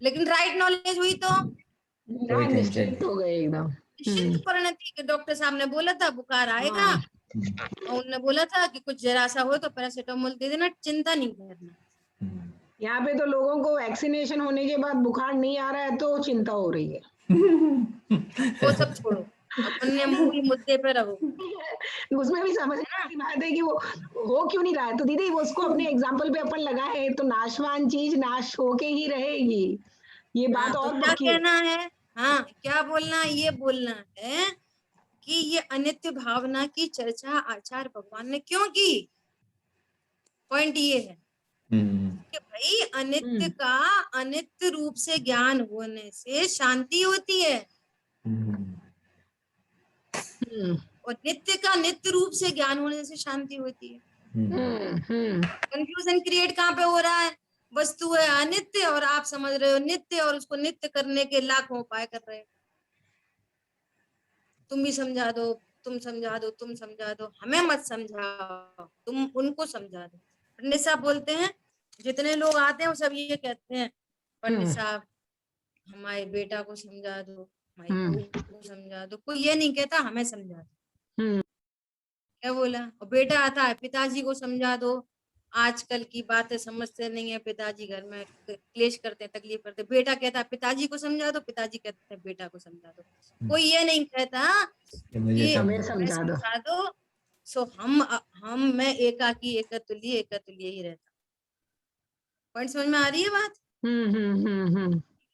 लेकिन राइट नॉलेज हुई तो निश्चिंत हो गए एकदम। निश्चिंत परिणति के डॉक्टर साहब ने बोला था बुखार आएगा, और उन्होंने बोला था कि कुछ जरा सा हो तो पैरासीटामोल दे देना, चिंता नहीं करना। यहाँ पे तो लोगों को वैक्सीनेशन होने के बाद बुखार नहीं आ रहा है तो चिंता हो रही है। वो सब छोड़ो, अपने मूल मुद्दे पे रहो। उसमें भी समझने की बात है कि वो हो क्यों नहीं रहा है। तो दीदी वो उसको अपने एग्जाम्पल पे अपन लगाए तो नाशवान चीज नाश होके ही रहेगी, ये बात तो और क्या पक्की है। कहना है? हाँ, क्या बोलना? ये बोलना है कि ये अनित्य भावना की चर्चा आचार्य भगवान ने क्यों की। पॉइंट ये है कि भाई अनित्य का अनित्य रूप से ज्ञान होने से शांति होती है, और नित्य का नित्य रूप से ज्ञान होने से शांति होती है। कंफ्यूजन क्रिएट कहाँ पे हो रहा है? वस्तु है अनित्य और आप समझ रहे हो नित्य, और उसको नित्य करने के लाखों उपाय कर रहे हो। तुम भी समझा दो, तुम समझा दो, तुम समझा दो, हमें मत समझाओ, तुम उनको समझा दो। पंडित साहब बोलते हैं, जितने लोग आते हैं वो सब ये कहते हैं, पंडित साहब हमारे बेटा को समझा दो, हमारी बहू को समझा दो। कोई ये नहीं कहता हमें समझा दो। क्या बोला? और बेटा आता है, पिताजी को समझा दो, आजकल की बातें समझते नहीं है, पिताजी घर में क्लेश करते हैं, तकलीफ करते हैं। बेटा कहता है पिताजी को समझा दो, पिताजी कहते हैं बेटा को समझा दो। कोई ये नहीं कहता कि मुझे कि हमें समझा समझा दो। समझा दो। सो मैं एकाकी एकतुल्य ही रहता। पॉइंट समझ में आ रही है बात?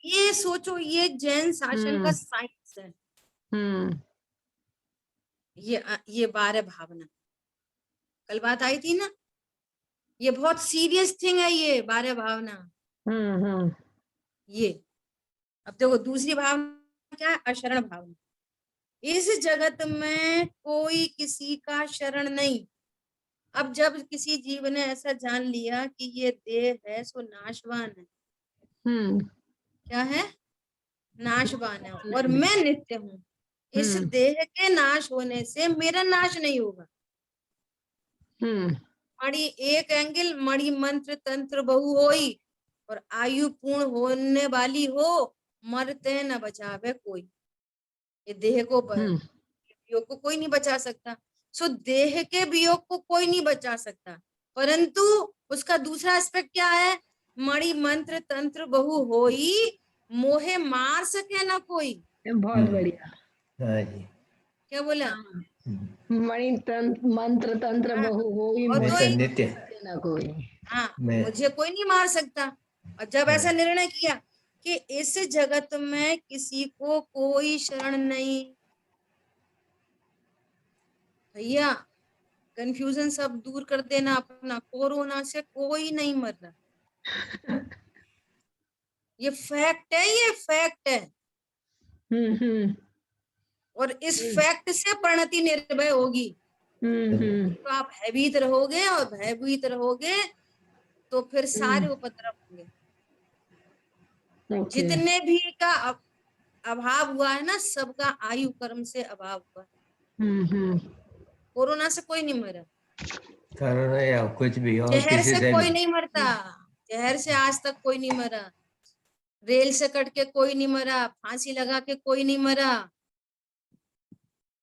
ये सोचो, ये जैन शासन का साइंस है। ये 12 भावना, कल बात आई थी ना, ये बहुत सीरियस थिंग है, ये 12 भावना। ये अब देखो, दूसरी भावना क्या है? अशरण भावना। इस जगत में कोई किसी का शरण नहीं। अब जब किसी जीव ने ऐसा जान लिया कि ये देह है सो नाशवान है, क्या है? नाशवान है, और मैं नित्य हूँ, इस देह के नाश होने से मेरा नाश नहीं होगा। मणि एक एंगल, मणि मंत्र तंत्र बहु होई, और आयु पूर्ण होने वाली हो, मरते न बचावे कोई। ये देह को वियोग को कोई नहीं बचा सकता। सो देह के वियोग को कोई नहीं बचा सकता, परंतु उसका दूसरा एस्पेक्ट क्या है? मणि मंत्र तंत्र बहु होई, मोहे मार सके ना कोई। बहुत बढ़िया। हाँ जी। क्या बोला? मणि मंत्र तंत्र हाँ, बहु होई, और मैं तो तो नित्य, ना कोई। हाँ, मैं मुझे कोई नहीं मार सकता। और जब ऐसा निर्णय किया कि इस जगत में किसी को कोई शरण नहीं, भैया कंफ्यूजन सब दूर कर देना अपना, कोरोना से कोई नहीं मर रहा। ये फैक्ट है, ये फैक्ट है। और इस फैक्ट से परिणति निर्भय होगी। तो आप भयभीत रहोगे, और भयभीत रहोगे तो फिर सारे उपद्रव होंगे। जितने भी का अभाव हुआ है ना, सबका आयु कर्म से अभाव हुआ। कोरोना से कोई नहीं मरा, कोरोना या कुछ भी और जहर किसी से से कोई भी। नहीं मरता, जहर से आज तक कोई नहीं मरा, रेल से कट के कोई नहीं मरा, फांसी लगा के कोई नहीं मरा।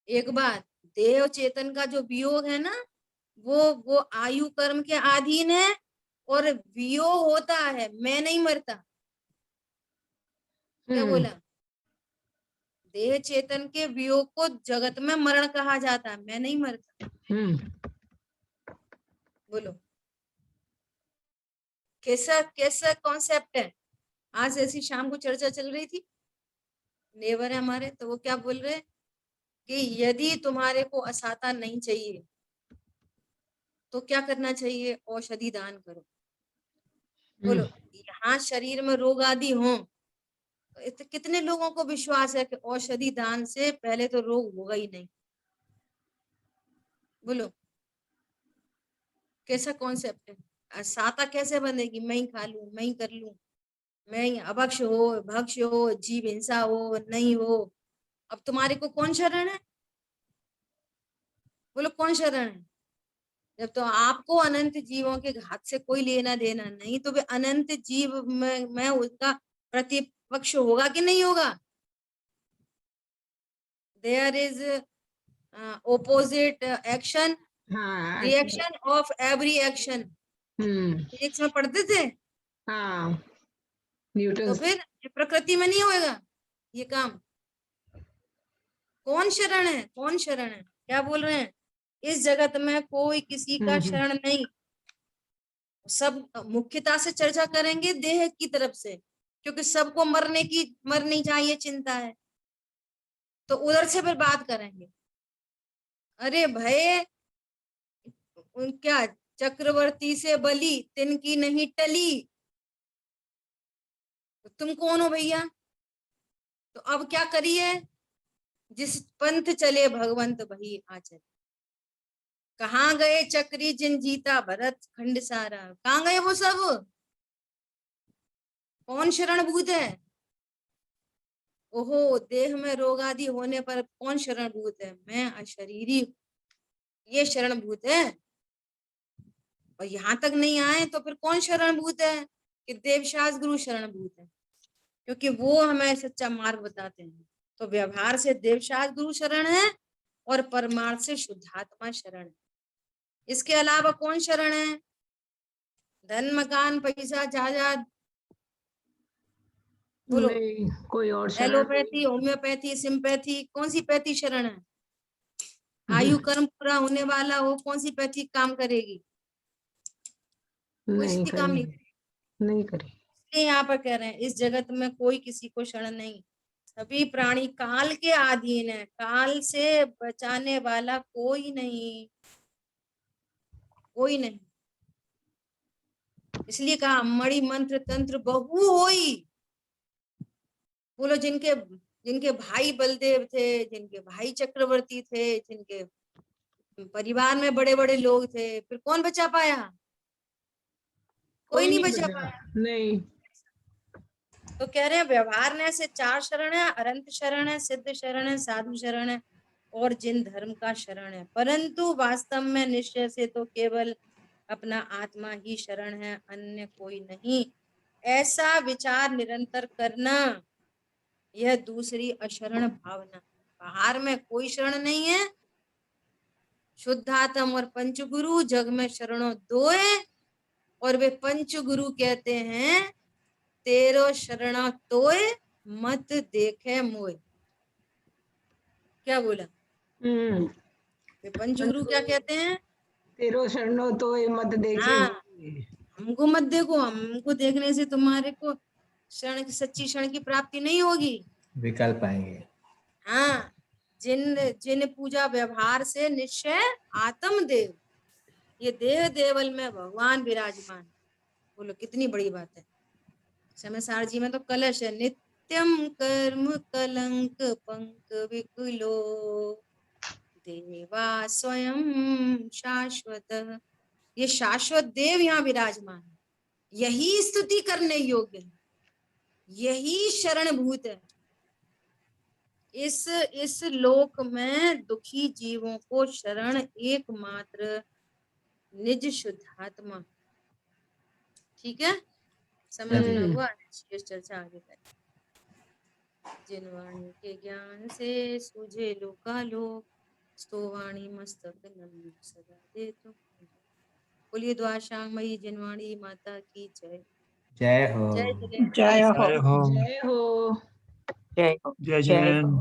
एक बात, देह और चेतन का जो वियोग है ना, वो आयु कर्म के अधीन है, और वियोग होता है, मैं नहीं मरता। क्या बोला? देह चेतन के वियोग को जगत में मरण कहा जाता है, मैं नहीं मरता। बोलो कैसा कैसा कॉन्सेप्ट है? आज ऐसी शाम को चर्चा चल रही थी, नेबर है हमारे, तो वो क्या बोल रहे कि यदि तुम्हारे को असाता नहीं चाहिए तो क्या करना चाहिए? औषधि दान करो। बोलो, यहाँ शरीर में रोग आदि हो तो कितने लोगों को विश्वास है कि औषधि दान से पहले तो रोग होगा ही नहीं? बोलो कैसा कॉन्सेप्ट है? असाता कैसे बनेगी? मैं ही खा लूं, मैं ही कर लूं, मैं ही अभक्ष हो, भक्ष हो, जीव हिंसा हो, नहीं हो। अब तुम्हारे को कौन शरण है? बोलो कौन शरण है? जब तो आपको अनंत जीवों के घात से कोई लेना देना नहीं, तो वे अनंत जीव में उसका प्रतिपक्ष होगा कि नहीं होगा? There is opposite action, reaction of every action. Physics में पढ़ते थे। तो फिर ये प्रकृति में नहीं होएगा ये काम? कौन शरण है? कौन शरण है? क्या बोल रहे हैं? इस जगत में कोई किसी का शरण नहीं। सब मुख्यता से चर्चा करेंगे देह की तरफ से, क्योंकि सबको मरनी चाहिए चिंता है, तो उधर से फिर बात करेंगे। अरे भय क्या, चक्रवर्ती से बली तिनकी नहीं टली, तो तुम कौन हो भैया? तो अब क्या करिए? जिस पंथ चले भगवंत वही आचल। कहाँ गए चक्री जिन जीता भरत खंड सारा? कहाँ गए वो सब? कौन शरणभूत है? ओहो, देह में रोग आदि होने पर कौन शरणभूत है? मैं अशरीरी, ये शरणभूत है। और यहाँ तक नहीं आए तो फिर कौन शरणभूत है? कि देवशास गुरु शरणभूत है, क्योंकि वो हमें सच्चा मार्ग बताते हैं। तो व्यवहार से देवशास गुरु शरण है और परमार्थ से शुद्धात्मा शरण है। इसके अलावा कौन शरण है? धन, मकान, पैसा, जायदाद, बोलो। नहीं, कोई और शरण एलोपैथी, होम्योपैथी, सिम्पैथी, कौन सी पैथी शरण है? आयु कर्म पूरा होने वाला हो, कौन सी पैथी काम करेगी? कोई नहीं सी काम नहीं। नहीं करी। इसलिए यहाँ पर कह रहे हैं इस जगत में कोई किसी को शरण नहीं, सभी प्राणी काल के अधीन है, काल से बचाने वाला कोई नहीं, कोई नहीं। इसलिए कहा मणि मंत्र तंत्र बहु होई। बोलो, जिनके जिनके भाई बलदेव थे, जिनके भाई चक्रवर्ती थे, जिनके परिवार में बड़े बड़े लोग थे, फिर कौन बचा पाया? कोई नहीं बचा पाया। नहीं। तो कह रहे हैं व्यवहार ने से 4 शरण है, अनंत शरण है, सिद्ध शरण है, साधु शरण है और जिन धर्म का शरण है। परंतु वास्तव में निश्चय से तो केवल अपना आत्मा ही शरण है, अन्य कोई नहीं। ऐसा विचार निरंतर करना, यह दूसरी अशरण भावना। बाहर में कोई शरण नहीं है, शुद्धात्म और पंचगुरु जग में शरणों दोए, और वे पंचगुरु कहते हैं तेरो शरणा तोय मत देखे मोय। क्या बोला? वे पंचगुरु क्या कहते हैं? तेरो शरणो तो मत देखे। हाँ, हमको मत देखो, हमको देखने से तुम्हारे को क्षण, सच्ची क्षण की प्राप्ति नहीं होगी, विकल्प आएंगे। हाँ, जिन जिन पूजा व्यवहार से निश्चय आत्म देव, ये देह देवल में भगवान विराजमान। बोलो कितनी बड़ी बात है। समयसार जी में तो कलश है, नित्यम कर्म कलंक पंक विकुलो देवा स्वयं शाश्वत। ये शाश्वत देव यहाँ विराजमान है, यही स्तुति करने योग्य है, यही शरणभूत है। इस लोक में दुखी जीवों को शरण एकमात्र निज शुद्धात्मा। ठीक है, समझ में हुआ? चर्चा आगे करें। जिन वाणी के ज्ञान से सूझे लोकालोक, स्तो वाणी मस्तक नंद सदा दे तुम। बोलिए द्वाशांगमयी जिनवाणी माता की जय। जय हो। जय जय जय हो। जय हो। जय हो। जय जैन।